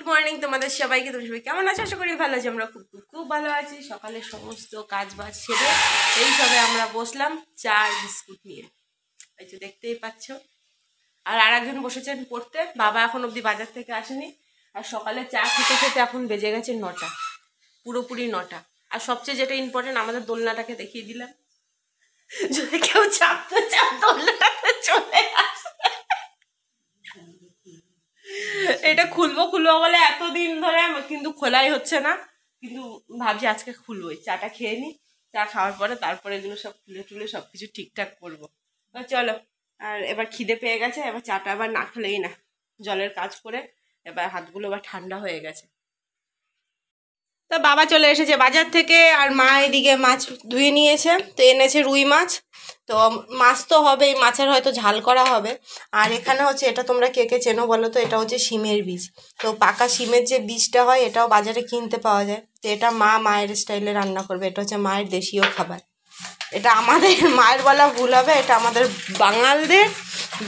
Morning তোমাদের সবাইকে। তুমি সবাই কেমন আছো? আশা করি ভালো আছি। আমরা খুব খুব খুব ভালো আছি। সকালে সমস্ত কাজ বাজ সেরে এই সবে আমরা বসলাম চা আর বিস্কুট নিয়ে, এই যে দেখতেই পাচ্ছ। আর একজন বসেছেন পড়তে। বাবা এখন অবধি বাজার থেকে আসেনি। আর সকালে চা খেতে খেতে এখন বেজে গেছে 9টা, পুরোপুরি 9টা। আর সবচেয়ে যেটা ইম্পর্টেন্ট, আমাদের দোলনাটাকে দেখিয়ে দিলাম। যদি কেউ চাপতে চাপ দোলনাটাতে চলে আসে। এটা খুলবো খুলবো বলে এতদিন ধরে কিন্তু খোলাই হচ্ছে না, কিন্তু ভাবছি আজকে খুলবোই। চাটা খেয়ে নিই, চা খাওয়ার পরে তারপরে এগুলো সব খুলে টুলে সব কিছু ঠিকঠাক করবো। চলো, আর এবার খিদে পেয়ে গেছে। এবার চাটা আবার না খেলেই না। জলের কাজ করে এবার হাতগুলো আবার ঠান্ডা হয়ে গেছে। তো বাবা চলে এসেছে বাজার থেকে, আর মা এদিকে মাছ ধুয়ে নিয়েছে। তো এনেছে রুই মাছ। তো মাছ তো হবে, এই মাছের হয়তো ঝাল করা হবে। আর এখানে হচ্ছে, এটা তোমরা কে কে চেনো বলো তো, এটা হচ্ছে শিমের বীজ। তো পাকা শিমের যে বীজটা হয়, এটাও বাজারে কিনতে পাওয়া যায়। তো এটা মায়ের স্টাইলে রান্না করবে। এটা হচ্ছে মায়ের দেশীয় খাবার। এটা আমাদের মায়ের বলা ভুল হবে, এটা আমাদের বাঙালদের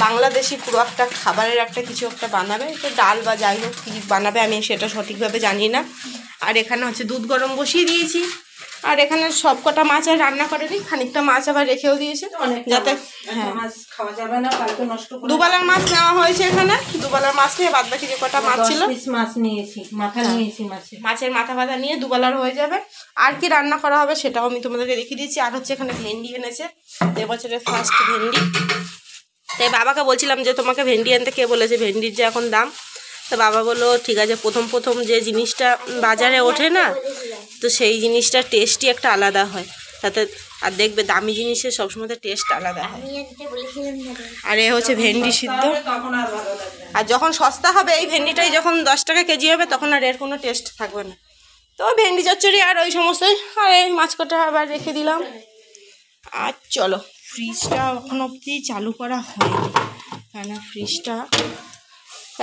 বাংলাদেশি পুরো একটা খাবারের একটা কিছু একটা বানাবে। এটা ডাল বা যাই হোক কী বানাবে, আমি সেটা সঠিকভাবে জানি না। আর এখানে হচ্ছে দুধ গরম বসিয়ে দিয়েছি। আর এখানে সব কটা মাছ আর রান্না করেনি, খানিকটা মাছ আবার রেখেও দিয়েছে যাতে দুবেলার মাছ নেওয়া হয়েছে। এখানে দুবেলার মাছ নিয়ে বাদ বাকি যে কটা মাছ ছিল মাছের মাথা ফাথা নিয়ে দুবেলার হয়ে যাবে। আর কি রান্না করা হবে সেটাও আমি তোমাদেরকে দেখিয়ে দিচ্ছি। আর হচ্ছে এখানে ভেন্ডি এনেছে, এবছরের ফার্স্ট ভেন্ডি। তাই বাবাকে বলছিলাম যে তোমাকে ভেন্ডি আনতে কে বলেছে, ভেন্ডির যে এখন দাম। তো বাবা বললো ঠিক আছে, প্রথম প্রথম যে জিনিসটা বাজারে ওঠে না, তো সেই জিনিসটার টেস্টই একটা আলাদা হয় তাতে। আর দেখবে দামি জিনিসের সবসময় টেস্ট আলাদা হয়। আর এ হচ্ছে ভেন্ডি সিদ্ধ। আর যখন সস্তা হবে এই ভেন্ডিটাই, যখন 10 টাকা কেজি হবে, তখন আর এর কোনো টেস্ট থাকবে না। তো ভেন্ডি চচ্চড়ি আর ওই সমস্ত। আর এই মাছ কটা আবার রেখে দিলাম। আর চলো, ফ্রিজটা এখন অবধি চালু করা হয়নি, কেন ফ্রিজটা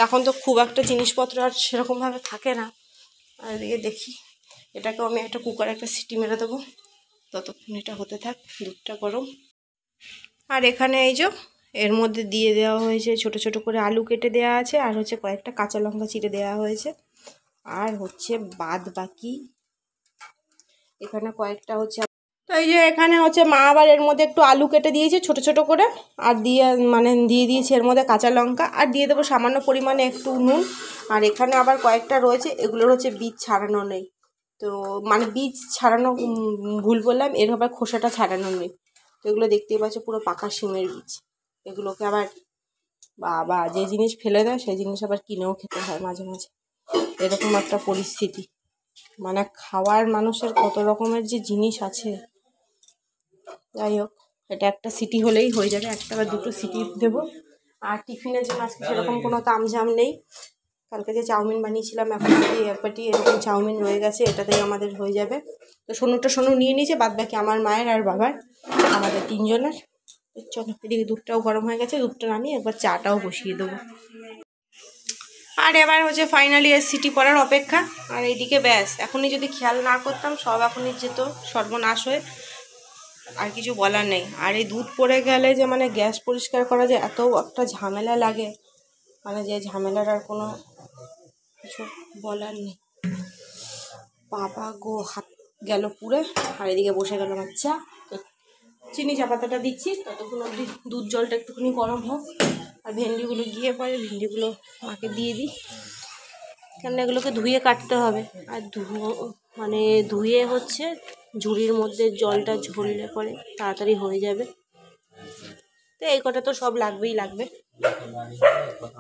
এখন তো খুব একটা জিনিসপত্র আর সেরকমভাবে থাকে না। আর এদিকে দেখি, এটাকেও আমি একটা কুকারে একটা সিটি মেরে দেবো, ততক্ষণ এটা হতে থাক, দুধটা গরম। আর এখানে এই যে এর মধ্যে দিয়ে দেওয়া হয়েছে, ছোট ছোট করে আলু কেটে দেওয়া আছে, আর হচ্ছে কয়েকটা কাঁচা লঙ্কা চিড়ে দেওয়া হয়েছে। আর হচ্ছে বাদ বাকি এখানে কয়েকটা হচ্ছে। তো এই যে এখানে হচ্ছে মা আবার এর মধ্যে একটু আলু কেটে দিয়েছে ছোট ছোট করে, আর দিয়ে দিয়েছে এর মধ্যে কাঁচা লঙ্কা, আর দিয়ে দেবো সামান্য পরিমাণে একটু নুন। আর এখানে আবার কয়েকটা রয়েছে, এগুলোর হচ্ছে বীজ ছাড়ানো নেই। তো বীজ ছাড়ানো ভুল বললাম, এর আবার খোসাটা ছাড়ানো নেই। তো এগুলো দেখতেই পাচ্ছ পুরো পাকা শিমের বীজ। এগুলোকে আবার বাবা যে জিনিস ফেলে দেয় সেই জিনিস আবার কিনেও খেতে হয় মাঝে মাঝে, এরকম একটা পরিস্থিতি। খাওয়ার মানুষের কত রকমের যে জিনিস আছে। যাই হোক, এটা একটা সিটি হলেই হয়ে যাবে, একটা বা দুটো সিটি দেবো। আর টিফিনের জন্য আজকে সেরকম কোনো তামঝাম নেই। কালকে যে চাউমিন বানিয়েছিলাম, এখন এক বাটি এরকম চাউমিন রয়ে গেছে, এটাতেই আমাদের হয়ে যাবে। তো সোনু নিয়ে নিয়েছে, বাদ বাকি আমার মায়ের আর বাবার, আমাদের 3 জনের। চলো, এদিকে দুধটাও গরম হয়ে গেছে, দুধটা নামিয়ে একবার চাটাও বসিয়ে দেবো। আর এবার হচ্ছে ফাইনালি এর সিটি পড়ার অপেক্ষা। আর এইদিকে ব্যাস, এখনই যদি খেয়াল না করতাম সব এখনই যেত সর্বনাশ হয়ে, আর কিছু বলার নেই। আর এই দুধ পড়ে গেলে যে গ্যাস পরিষ্কার করা যে এত একটা ঝামেলা লাগে, যে ঝামেলার আর কোনো কিছু বলার নেই। বাবা গো, হাত গেল পুরে। আর এদিকে বসে গেল আমার চা। তো চিনি চা পাতাটা দিচ্ছি, ততক্ষণ অবধি দুধ জলটা একটুখানি গরম হোক। আর ভেন্ডিগুলো গিয়ে পরে ভেন্ডিগুলো মাকে দিয়ে দিই, কেন এগুলোকে ধুয়ে কাটতে হবে। আর ধুয়ে হচ্ছে ঝুড়ির মধ্যে জলটা ঝরলে পরে তাড়াতাড়ি হয়ে যাবে। তো এই কটা তো সব লাগবেই লাগবে।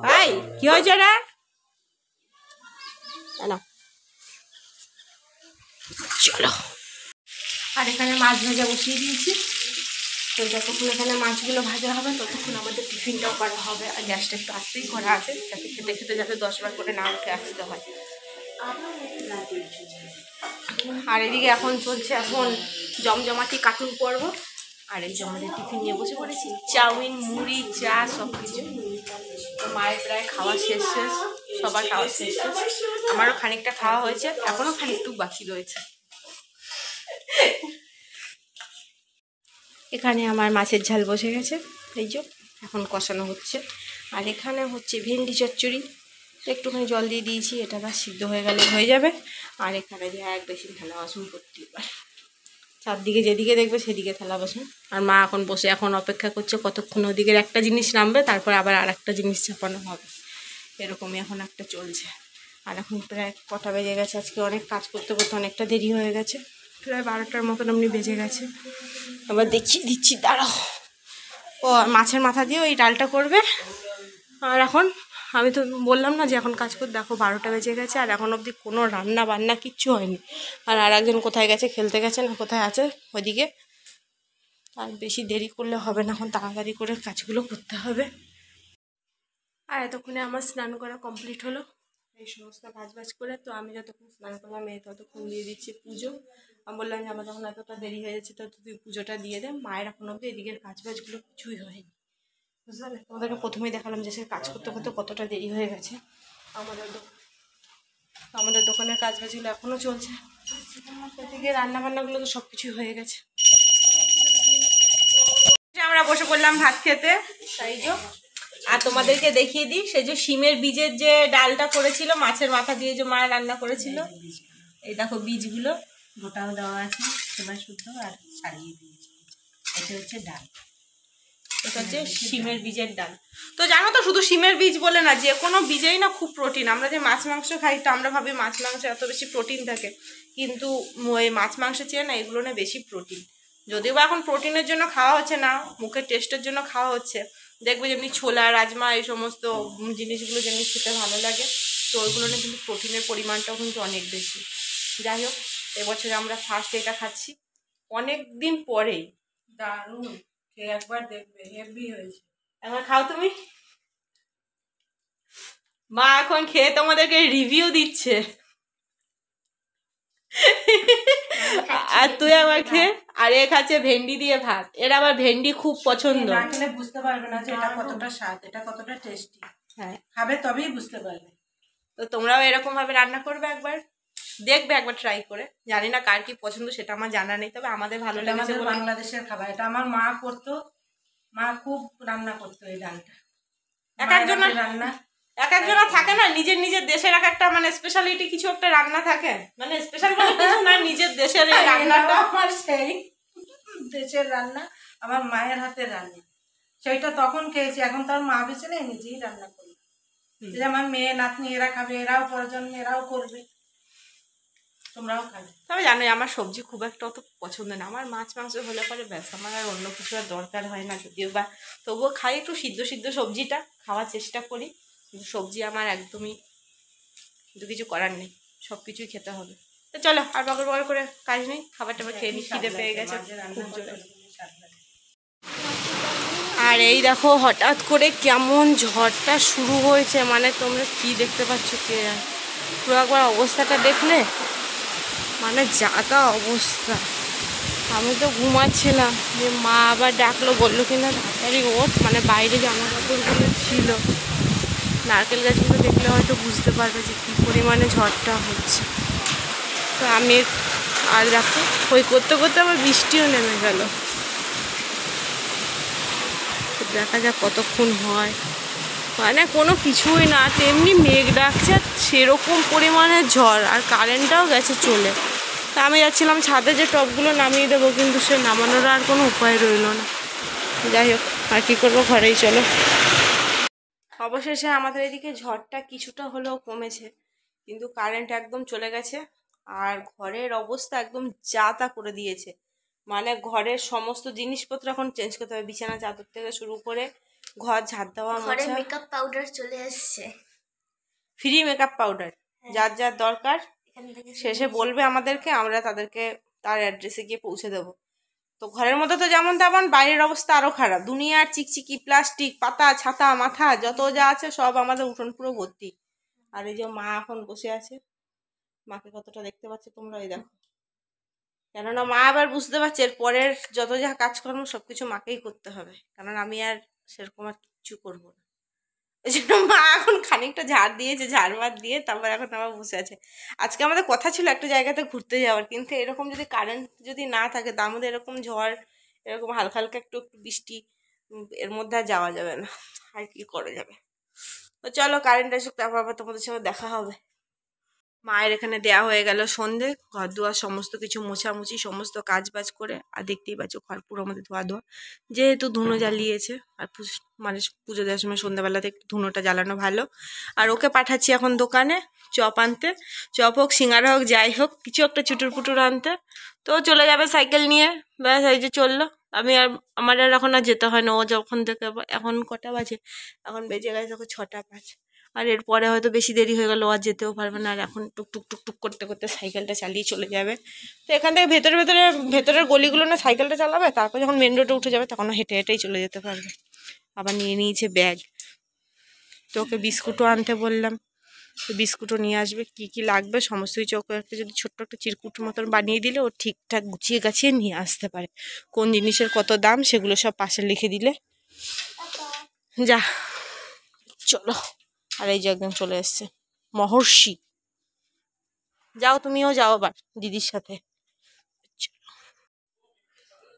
ভাই কি হয়েছে রে? না চলো। আর এখানে মাছ ভাজা বসিয়ে দিয়েছি। তো যতক্ষণ এখানে মাছগুলো ভাজা হবে ততক্ষণ আমাদের টিফিনটাও করা হবে। আর গ্যাসটা একটু আস্তেই করা আছে, যাতে খেতে খেতে যাতে 10 বার করে না উঠে আসতে হয়। আর এদিকে এখন চলছে জমজমাটি কার্টুন পর্ব। আর এই যে আমাদের টিফিন নিয়ে বসে পড়েছি, চাউমিন, মুড়ি, চা সব কিছু। তো মায়ের প্রায় খাওয়া শেষ, সবার খাওয়া শেষ। আমারও খানিকটা খাওয়া হয়েছে, এখনও খানিকটু বাকি রয়েছে। এখানে আমার মাছের ঝাল বসে গেছে, এই যে এখন কষানো হচ্ছে। আর এখানে হচ্ছে ভেন্ডি চচ্চড়ি, তো একটুখানি জল দিয়ে দিয়েছি, এটা বা সিদ্ধ হয়ে গেলে হয়ে যাবে। আর এখানে যে এক বেশি থালা বাসন করতে এবার চারদিকে যেদিকে দেখবে সেদিকে থালা বাসন। আর মা এখন বসে এখন অপেক্ষা করছে কতক্ষণ ওদিকের একটা জিনিস নামবে, তারপর আবার আর একটা জিনিস চাপানো হবে, এরকমই এখন একটা চলছে। আর এখন প্রায় কটা বেজে গেছে, আজকে অনেক কাজ করতে করতে অনেকটা দেরি হয়ে গেছে, প্রায় 12টার মতন এমনি বেজে গেছে। আবার দেখিয়ে দিচ্ছি, দাঁড়াও। ও মাছের মাথা দিয়ে ওই ডালটা করবে। আর এখন আমি তো বললাম না যে এখন কাজ করতে, দেখো 12টা বেজে গেছে আর এখন অবধি কোনো রান্না বান্না কিচ্ছু হয়নি। আর একজন কোথায় গেছে, খেলতে গেছে না কোথায় আছে ওইদিকে। আর বেশি দেরি করলে হবে না, এখন তাড়াতাড়ি করে কাজগুলো করতে হবে। আর এতক্ষণে আমার স্নান করা কমপ্লিট হলো, এই সমস্ত কাজ করে। তো আমি যতক্ষণ স্নান করলাম ততক্ষণ দিয়ে দিচ্ছি পুজো। আমি বললাম যে আমার যখন এতটা দেরি হয়ে যাচ্ছে তো তুই পুজোটা দিয়ে দে। মায়ের এখন অবধি এদিকের কাজগুলো কিছুই হয়নি, বুঝতে পারলে। তোমাদেরকে প্রথমেই দেখালাম যে সে কাজ করতে করতে কতটা দেরি হয়ে গেছে। আমাদের দোকানের কাজগুলো এখনও চলছে, এদিকে রান্নাবান্নাগুলো তো সব কিছুই হয়ে গেছে। আমরা বসে পড়লাম ভাত খেতে, তাই যে। আর তোমাদেরকে দেখিয়ে দিই, সেই যে শিমের বীজের যে ডালটা করেছিল মাছের মাথা দিয়ে যে মায়ের রান্না করেছিল, এই দেখো বীজগুলো গোটাও দেওয়া আছে, সেবা শুদ্ধ আর ছাড়িয়ে দিয়েছি। এটা হচ্ছে ডাল, এটা হচ্ছে শিমের বীজের ডাল। তো জানো তো, শুধু শিমের বীজ বলে না, যে কোনো বীজেই না খুব প্রোটিন। আমরা যে মাছ মাংস খাই তো আমরা ভাবি মাছ মাংস এত বেশি প্রোটিন থাকে, কিন্তু ওই মাছ মাংসের চেয়ে না এগুলো না বেশি প্রোটিন। যদিও বা এখন প্রোটিনের জন্য খাওয়া হচ্ছে না, মুখের টেস্টের জন্য খাওয়া হচ্ছে। দেখবে যেমনি ছোলা রাজমা এই সমস্ত জিনিসগুলো যেমনি খেতে ভালো লাগে, তো ওইগুলো না কিন্তু প্রোটিনের পরিমাণটাও কিন্তু অনেক বেশি। যাই হোক, এবছরে আমরা ফার্স্ট এটা খাচ্ছি অনেক দিন পরেই। দারুণ, খেয়ে একবার দেখবে, হেভি হয়েছে। একবার খাও তুমি। মা এখন খেয়ে তোমাদেরকে রিভিউ দিচ্ছে। আর তুই আবার খেয়ে, আর এ খাচ্ছে ভেন্ডি দিয়ে ভাত। এর আবার ভেন্ডি খুব পছন্দ। না খেলে বুঝতে পারবে না যে এটা কতটা স্বাদ, এটা কতটা টেস্টি। হ্যাঁ, খাবে তবেই বুঝতে পারবে। তো তোমরাও এরকম ভাবে রান্না করবে, একবার দেখবে, একবার ট্রাই করে। জানি না কার কি পছন্দ সেটা আমার জানা নেই, তবে আমাদের ভালো লেগেছে। বাংলাদেশের খাবার এটা, আমার মা করতো, মা খুব রান্না করতো এই ডালটা। এক একজনের রান্না এক একজনের থাকে না, নিজের নিজের দেশের এক একটা মানে স্পেশালিটি কিছু একটা রান্না থাকে, মানে স্পেশাল বলে কিছু না, নিজের দেশের এই রান্নাটা আমার সেই দেশের রান্না, আমার মায়ের হাতের রান্না, সেইটা তখন খেয়েছি। এখন তো আর মা বেঁচে নেই, নিজেই রান্না করি। যে আমার মেয়ে নাতনি এরা খাবে, এরাও প্রয়োজন, এরাও করবে, তোমরাও খাবে। তবে জানোই আমার সবজি খুব একটা অত পছন্দ না। আমার মাছ মাংস হলে পরে ব্যাস, আমার আর অন্য কিছু আর দরকার হয় না। যদিও বা তবুও খাই একটু সিদ্ধ সিদ্ধ সবজিটা খাওয়ার চেষ্টা করি, কিন্তু সবজি আমার একদমই, কিন্তু কিছু করার নেই, সব কিছুই খেতে হবে। তো চলো, আর বগর বগর করে কাজ নেই, খাবার টাবার খেয়ে নি, খিদে পেয়ে গেছে খুব জোরে। আর এই দেখো হঠাৎ করে কেমন ঝড়টা শুরু হয়েছে, মানে তোমরা কি দেখতে পাচ্ছ কে, পুরো একবার অবস্থাটা দেখলে, মানে যাতা অবস্থা। আমি তো ঘুমাচ্ছিলাম, যে মা আবার ডাকলো, বললো কিনা তাড়াতাড়ি ওঠ, মানে বাইরে জামা কাপড়গুলো ছিল। নারকেল গাছগুলো দেখলে হয়তো বুঝতে পারবে যে কী পরিমাণে ঝড়টা হচ্ছে। তো আমি আর দেখো ওই করতে করতে আবার বৃষ্টিও নেমে গেল। দেখা যাক কতক্ষণ হয়, মানে কোনো কিছুই না, তেমনি মেঘ ডাকছে, সেরকম পরিমাণে ঝড়, আর কারেন্টটাও গেছে চলে। তা আমি যাচ্ছিলাম ছাদে যে টবগুলো নামিয়ে দেবো, কিন্তু সে নামানোর আর কোনো উপায় রইল না। যাই হোক, আর কী করবো, ঘরেই চলো। অবশেষে আমাদের এদিকে ঝড়টা কিছুটা হলেও কমেছে, কিন্তু কারেন্ট একদম চলে গেছে। আর ঘরের অবস্থা একদম যা তা করে দিয়েছে, মানে ঘরের সমস্ত জিনিসপত্র এখন চেঞ্জ করতে হবে, বিছানা চাদর থেকে শুরু করে ঘর ঝাড় দেওয়া, ঘরে মেকআপ পাউডার চলে এসেছে, ফ্রি মেকআপ পাউডার, যার যার দরকার শেষে বলবে আমাদেরকে, আমরা তাদেরকে তার অ্যাড্রেসে গিয়ে পৌঁছে দেবো। তো ঘরের মধ্যে তো যেমন তেমন, বাইরের অবস্থা আরও খারাপ, দুনিয়ার চিকচিকি প্লাস্টিক পাতা ছাতা মাথা যত যা আছে সব আমাদের উঠোন পুরো ভর্তি। আর এই যে মা এখন বসে আছে, মাকে কতটা দেখতে পাচ্ছে তোমরা, এই দেখো। কেননা মা আবার বুঝতে পারছে এর পরের যত যা কাজকর্ম সব কিছু মাকেই করতে হবে, কারণ আমি আর সেরকম আর কিচ্ছু করবো না। ওই জন্য মা এখন খানিকটা ঝাড় দিয়েছে, ঝাড় দিয়ে তারপর এখন আবার বসে আছে। আজকে আমাদের কথা ছিল একটা জায়গাতে ঘুরতে যাওয়ার, কিন্তু এরকম যদি কারেন্ট যদি না থাকে, তার মধ্যে এরকম ঝড়, এরকম হালকা হালকা একটু একটু বৃষ্টি, এর মধ্যে আর যাওয়া যাবে না, আর কি করা যাবে। তো চলো কারেন্ট আসুক, তারপর আবার তোমাদের সঙ্গে দেখা হবে। মায়ের এখানে দেয়া হয়ে গেল সন্ধে, ঘর দুয়ার সমস্ত কিছু মোছামুছি সমস্ত কাজ বাজ করে, আর দেখতেই পাচ্ছ ঘর পুরো আমাদের ধোয়া ধোয়া, যেহেতু ধুনো জ্বালিয়েছে। আর মানে পুজো দেওয়ার সময় সন্ধ্যাবেলাতে একটু ধুনোটা জ্বালানো ভালো। আর ওকে পাঠাচ্ছি এখন দোকানে চপ আনতে, চপ হোক সিঙ্গারা হোক যাই হোক কিছু একটা চুটুর পুটুর আনতে। তো চলে যাবে সাইকেল নিয়ে, ব্যাস এই যে চললো। আমি আর আমার আর এখন আর যেতে হয় না, ও যখন থেকে এখন কটা বাজে, এখন বেজে গেছে তখন 6টা 5। আর এরপরে হয়তো বেশি দেরি হয়ে গেল, আর যেতেও পারবে না। আর এখন টুকটুক টুকটুক করতে করতে সাইকেলটা চালিয়ে চলে যাবে। তো এখান থেকে ভেতরের গলিগুলো না সাইকেলটা চালাবে, তারপর যখন মেন রোডে উঠে যাবে তখন হেঁটে হেঁটেই চলে যেতে পারবে। আবার নিয়ে নিয়েছে ব্যাগ। তো ওকে বিস্কুটও আনতে বললাম, তো বিস্কুটও নিয়ে আসবে। কি কি লাগবে সমস্ত কিছু ওকে একটা যদি ছোট্ট একটা চিরকুট মতন বানিয়ে দিলে ও ঠিকঠাক গুছিয়ে গাছিয়ে নিয়ে আসতে পারে। কোন জিনিসের কত দাম সেগুলো সব পাশে লিখে দিলে যা। চলো, আর এই যে একজন চলে এসছে মহর্ষি। যাও তুমিও যাও আবার দিদির সাথে।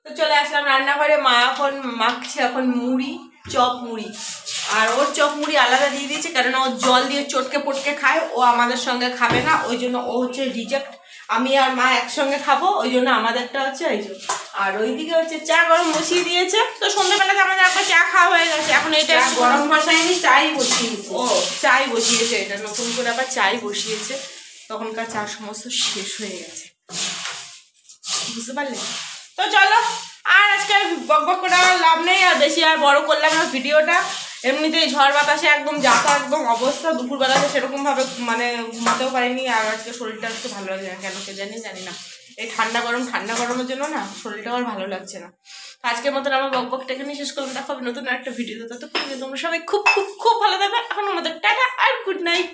তো চলে আসলাম রান্নাঘরে। মা এখন মাখছে এখন মুড়ি, চপ মুড়ি। আর ওর চপ মুড়ি আলাদা দিয়ে দিয়েছে, কেননা ও জল দিয়ে চটকে পটকে খায়, ও আমাদের সঙ্গে খাবে না, ওই জন্য ও হচ্ছে রিজেক্ট। আমি আর মা একসঙ্গে খাবো, ওই জন্য আমাদেরটা হচ্ছে এই যে। আর ওইদিকে হচ্ছে চা গরম বসিয়ে দিয়েছে। তো সন্ধ্যাবেলাতে আমাদের একবার চা খাওয়া হয়ে গেছে, এখন এটা গরম বসায়নি, চাই বসিয়েছি। ও চাই বসিয়েছে, এটা নতুন করে আবার চাই বসিয়েছে। তখনকার চা সমস্ত শেষ হয়ে গেছে, বুঝতে পারলে? তো চলো, আর আজকে বক বক করে আমার লাভ নেই, আর বেশি আর বড় করলাম না ভিডিওটা। এমনিতেই ঝড় বাতাসে একদম যাতা একদম অবস্থা, দুপুরবেলাতে সেরকমভাবে মানে ঘুমাতেও পারিনি। আর আজকে শরীরটা একটু ভালো লাগে না, কেন কে জানি না। এই ঠান্ডা গরমের জন্য না শরীরটাও আর ভালো লাগছে না। আজকের মতন আমার বক বকটা এখানেই শেষ করলাম। দেখা হবে নতুন একটা ভিডিও। ততক্ষণ তোমরা সবাই খুব খুব খুব ভালো থাকবে। এখন আমাদের টাটা আর গুড নাইট।